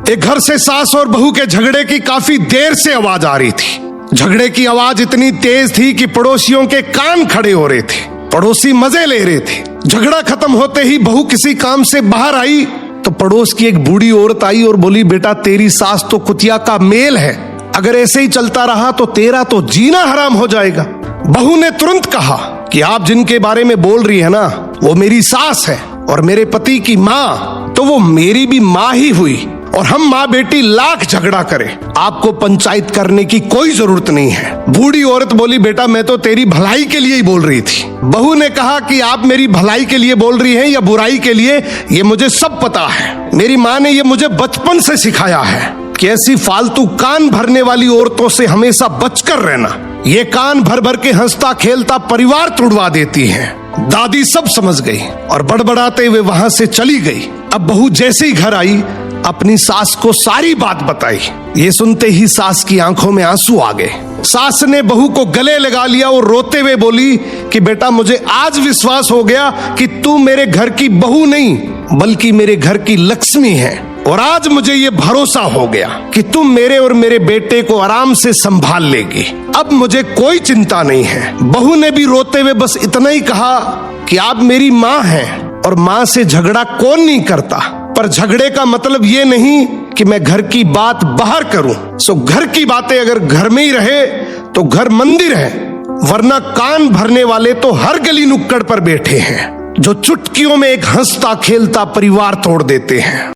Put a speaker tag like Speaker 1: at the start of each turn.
Speaker 1: एक घर से सास और बहू के झगड़े की काफी देर से आवाज आ रही थी। झगड़े की आवाज इतनी तेज थी कि पड़ोसियों के कान खड़े हो रहे थे। पड़ोसी मजे ले रहे थे। झगड़ा खत्म होते ही बहू किसी काम से बाहर आई तो पड़ोस की एक बूढ़ी औरत आई और बोली, बेटा तेरी सास तो कुतिया का मेल है, अगर ऐसे ही चलता रहा तो तेरा तो जीना हराम हो जाएगा। बहू ने तुरंत कहा कि आप जिनके बारे में बोल रही है ना, वो मेरी सास है और मेरे पति की माँ तो वो मेरी भी माँ ही हुई, और हम माँ बेटी लाख झगड़ा करें, आपको पंचायत करने की कोई जरूरत नहीं है। बूढ़ी औरत बोली, बेटा मैं तो तेरी भलाई के लिए ही बोल रही थी। बहू ने कहा कि आप मेरी भलाई के लिए बोल रही हैं या बुराई के लिए, ये मुझे सब पता है। मेरी माँ ने ये मुझे बचपन से सिखाया है कि ऐसी फालतू कान भरने वाली औरतों से हमेशा बचकर रहना। ये कान भर भर के हंसता खेलता परिवार तुड़वा देती हैं। दादी सब समझ गई और बड़बड़ाते हुए वहां से चली गई। अब बहू जैसे ही घर आई अपनी सास को सारी बात बताई। ये सुनते ही सास की आंखों में आंसू आ गए। सास ने बहू को गले लगा लिया और रोते हुए बोली कि बेटा मुझे आज विश्वास हो गया कि तू मेरे घर की बहू नहीं बल्कि मेरे घर की लक्ष्मी है, और आज मुझे ये भरोसा हो गया कि तुम मेरे और मेरे बेटे को आराम से संभाल लेगी। अब मुझे कोई चिंता नहीं है। बहू ने भी रोते हुए बस इतना ही कहा कि आप मेरी माँ हैं और माँ से झगड़ा कौन नहीं करता, पर झगड़े का मतलब ये नहीं कि मैं घर की बात बाहर करूं। सो घर की बातें अगर घर में ही रहे तो घर मंदिर है, वरना कान भरने वाले तो हर गली नुक्कड़ पर बैठे हैं जो चुटकियों में एक हंसता खेलता परिवार तोड़ देते हैं।